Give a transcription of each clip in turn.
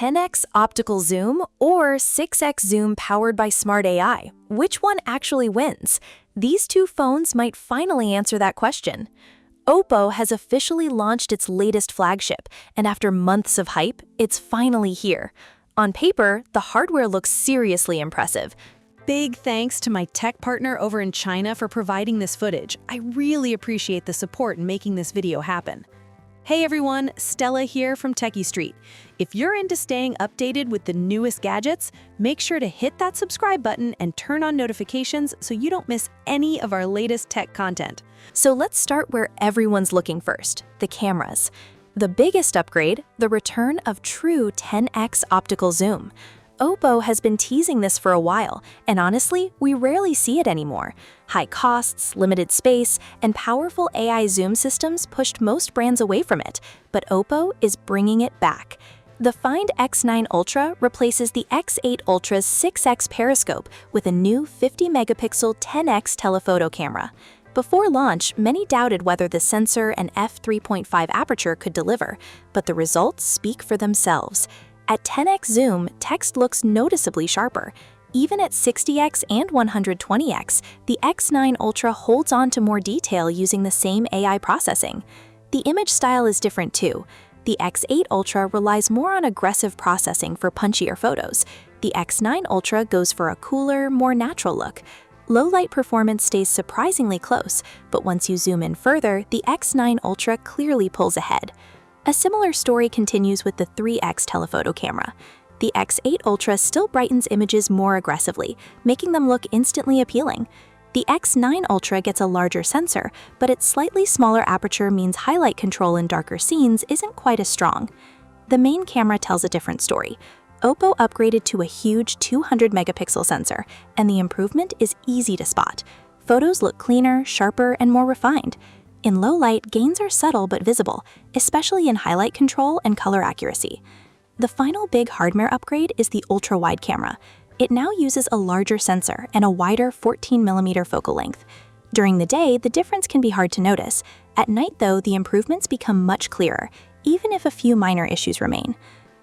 10x optical zoom or 6x zoom powered by smart AI? Which one actually wins? These two phones might finally answer that question. OPPO has officially launched its latest flagship, and after months of hype, it's finally here. On paper, the hardware looks seriously impressive. Big thanks to my tech partner over in China for providing this footage. I really appreciate the support in making this video happen. Hey everyone, Stella here from techiestreet. If you're into staying updated with the newest gadgets, make sure to hit that subscribe button and turn on notifications so you don't miss any of our latest tech content. So let's start where everyone's looking first, the cameras. The biggest upgrade, the return of true 10x optical zoom. OPPO has been teasing this for a while, and honestly, we rarely see it anymore. High costs, limited space, and powerful AI zoom systems pushed most brands away from it, but OPPO is bringing it back. The Find X9 Ultra replaces the X8 Ultra's 6x periscope with a new 50-megapixel 10x telephoto camera. Before launch, many doubted whether the sensor and f3.5 aperture could deliver, but the results speak for themselves. At 10x zoom, text looks noticeably sharper. Even at 60x and 120x, the X9 Ultra holds on to more detail using the same AI processing. The image style is different too. The X8 Ultra relies more on aggressive processing for punchier photos. The X9 Ultra goes for a cooler, more natural look. Low-light performance stays surprisingly close, but once you zoom in further, the X9 Ultra clearly pulls ahead. A similar story continues with the 3x telephoto camera. The X8 Ultra still brightens images more aggressively, making them look instantly appealing. The X9 Ultra gets a larger sensor, but its slightly smaller aperture means highlight control in darker scenes isn't quite as strong. The main camera tells a different story. OPPO upgraded to a huge 200-megapixel sensor, and the improvement is easy to spot. Photos look cleaner, sharper, and more refined. In low light, gains are subtle but visible, especially in highlight control and color accuracy. The final big hardware upgrade is the ultra-wide camera. It now uses a larger sensor and a wider 14mm focal length. During the day, the difference can be hard to notice. At night, though, the improvements become much clearer, even if a few minor issues remain.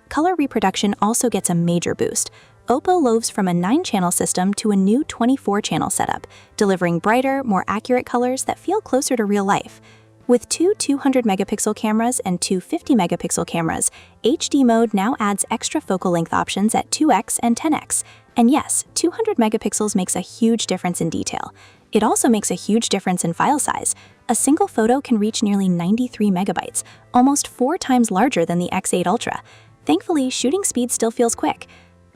Color reproduction also gets a major boost. OPPO moves from a 9-channel system to a new 24-channel setup, delivering brighter, more accurate colors that feel closer to real life. With two 200-megapixel cameras and two 50-megapixel cameras, HD mode now adds extra focal length options at 2x and 10x. And yes, 200 megapixels makes a huge difference in detail. It also makes a huge difference in file size. A single photo can reach nearly 93 megabytes, almost 4 times larger than the X8 Ultra. Thankfully, shooting speed still feels quick.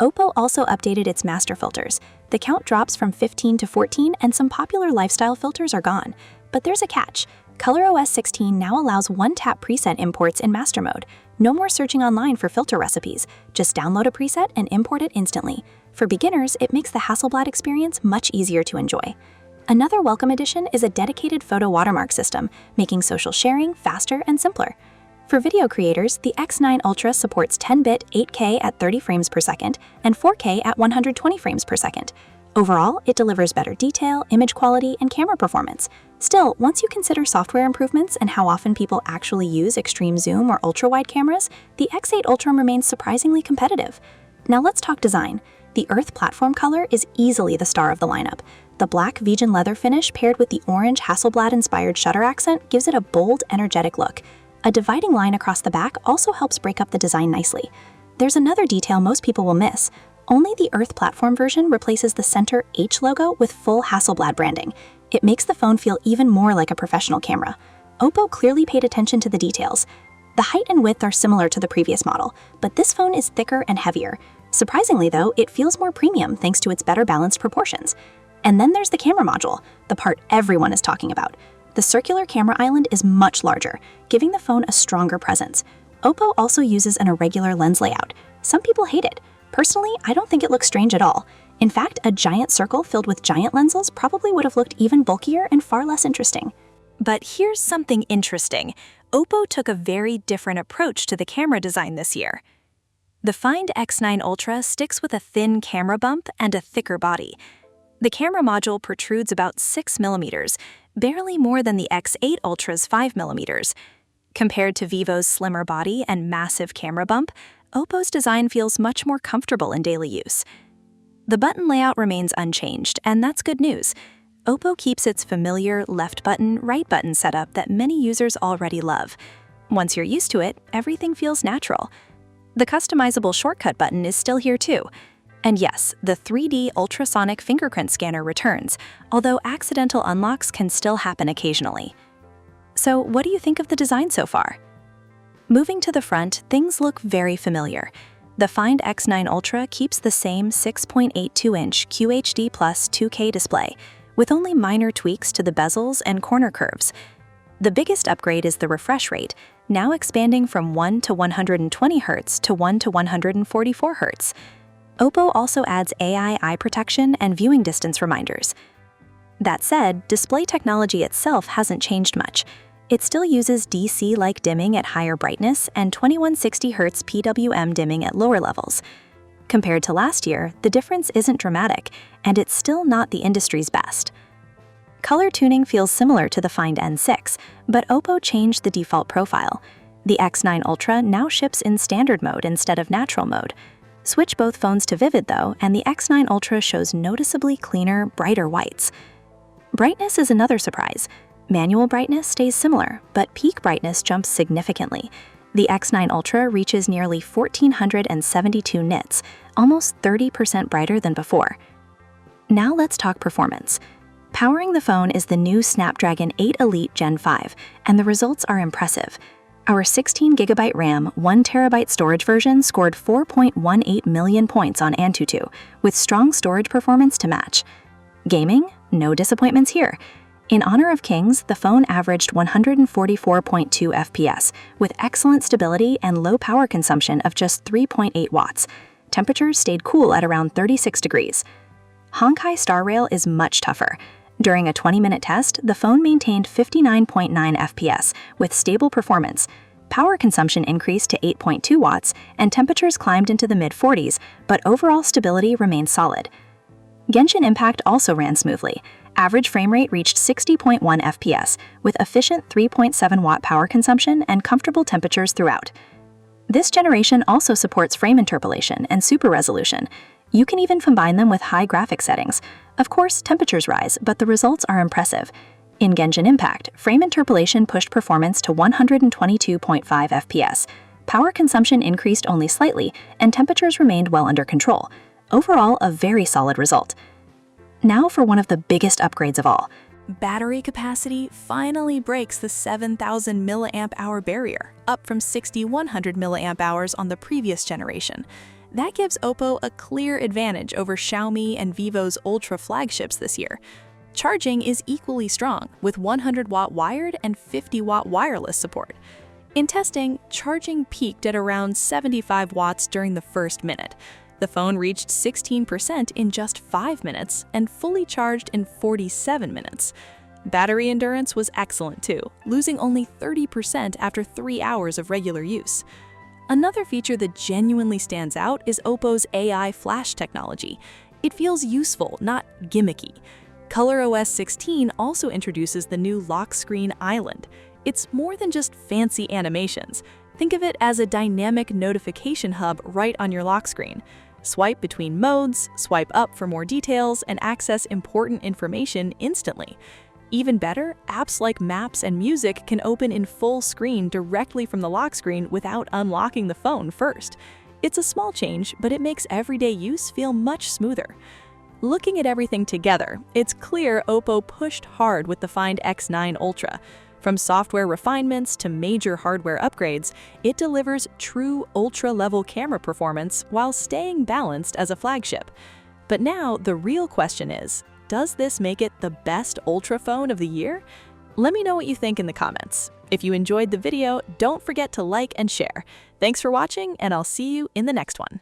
OPPO also updated its master filters. The count drops from 15 to 14 and some popular lifestyle filters are gone. But there's a catch. ColorOS 16 now allows one-tap preset imports in master mode. No more searching online for filter recipes. Just download a preset and import it instantly. For beginners, it makes the Hasselblad experience much easier to enjoy. Another welcome addition is a dedicated photo watermark system, making social sharing faster and simpler. For video creators, the X9 Ultra supports 10-bit 8K at 30 frames per second and 4K at 120 frames per second. Overall, it delivers better detail, image quality, and camera performance. Still, once you consider software improvements and how often people actually use extreme zoom or ultra-wide cameras, the X8 Ultra remains surprisingly competitive. Now let's talk design. The Earth platform color is easily the star of the lineup. The black vegan leather finish paired with the orange Hasselblad-inspired shutter accent gives it a bold, energetic look. A dividing line across the back also helps break up the design nicely. There's another detail most people will miss. Only the Earth platform version replaces the center H logo with full Hasselblad branding. It makes the phone feel even more like a professional camera. OPPO clearly paid attention to the details. The height and width are similar to the previous model, but this phone is thicker and heavier. Surprisingly though, it feels more premium thanks to its better balanced proportions. And then there's the camera module, the part everyone is talking about. The circular camera island is much larger, giving the phone a stronger presence. OPPO also uses an irregular lens layout. Some people hate it. Personally, I don't think it looks strange at all. In fact, a giant circle filled with giant lenses probably would have looked even bulkier and far less interesting. But here's something interesting. OPPO took a very different approach to the camera design this year. The Find X9 Ultra sticks with a thin camera bump and a thicker body. The camera module protrudes about 6 millimeters, barely more than the X8 Ultra's 5 millimeters. Compared to Vivo's slimmer body and massive camera bump, OPPO's design feels much more comfortable in daily use. The button layout remains unchanged, and that's good news. OPPO keeps its familiar left button, right button setup that many users already love. Once you're used to it, everything feels natural. The customizable shortcut button is still here too. And yes, the 3D ultrasonic fingerprint scanner returns, although accidental unlocks can still happen occasionally. So what do you think of the design so far? Moving to the front, things look very familiar. The Find X9 Ultra keeps the same 6.82-inch QHD+ 2K display, with only minor tweaks to the bezels and corner curves. The biggest upgrade is the refresh rate, now expanding from 1 to 120 Hz to 1 to 144 Hz. OPPO also adds AI eye protection and viewing distance reminders. That said, display technology itself hasn't changed much. It still uses DC-like dimming at higher brightness and 2160 Hz PWM dimming at lower levels. Compared to last year, the difference isn't dramatic, and it's still not the industry's best. Color tuning feels similar to the Find N6, but OPPO changed the default profile. The X9 Ultra now ships in standard mode instead of natural mode. Switch both phones to Vivid though, and the X9 Ultra shows noticeably cleaner, brighter whites. Brightness is another surprise. Manual brightness stays similar, but peak brightness jumps significantly. The X9 Ultra reaches nearly 1,472 nits, almost 30% brighter than before. Now let's talk performance. Powering the phone is the new Snapdragon 8 Elite Gen5, and the results are impressive. Our 16GB RAM, 1TB storage version scored 4.18 million points on Antutu, with strong storage performance to match. Gaming? No disappointments here. In Honor of Kings, the phone averaged 144.2 FPS, with excellent stability and low power consumption of just 3.8 watts. Temperatures stayed cool at around 36 degrees. Honkai Star Rail is much tougher. During a 20-minute test, the phone maintained 59.9 FPS with stable performance. Power consumption increased to 8.2 watts, and temperatures climbed into the mid-40s, but overall stability remained solid. Genshin Impact also ran smoothly. Average frame rate reached 60.1 FPS, with efficient 3.7-watt power consumption and comfortable temperatures throughout. This generation also supports frame interpolation and super resolution. You can even combine them with high graphic settings. Of course, temperatures rise, but the results are impressive. In Genshin Impact, frame interpolation pushed performance to 122.5 FPS. Power consumption increased only slightly, and temperatures remained well under control. Overall, a very solid result. Now for one of the biggest upgrades of all. Battery capacity finally breaks the 7,000 mAh barrier, up from 6,100 mAh on the previous generation. That gives OPPO a clear advantage over Xiaomi and Vivo's Ultra flagships this year. Charging is equally strong, with 100-watt wired and 50-watt wireless support. In testing, charging peaked at around 75 watts during the first minute. The phone reached 16% in just 5 minutes and fully charged in 47 minutes. Battery endurance was excellent too, losing only 30% after 3 hours of regular use. Another feature that genuinely stands out is OPPO's AI flash technology. It feels useful, not gimmicky. ColorOS 16 also introduces the new lock screen island. It's more than just fancy animations. Think of it as a dynamic notification hub right on your lock screen. Swipe between modes, swipe up for more details, and access important information instantly. Even better, apps like Maps and Music can open in full screen directly from the lock screen without unlocking the phone first. It's a small change, but it makes everyday use feel much smoother. Looking at everything together, it's clear OPPO pushed hard with the Find X9 Ultra. From software refinements to major hardware upgrades, it delivers true ultra-level camera performance while staying balanced as a flagship. But now the real question is, does this make it the best Ultra phone of the year? Let me know what you think in the comments. If you enjoyed the video, don't forget to like and share. Thanks for watching, and I'll see you in the next one.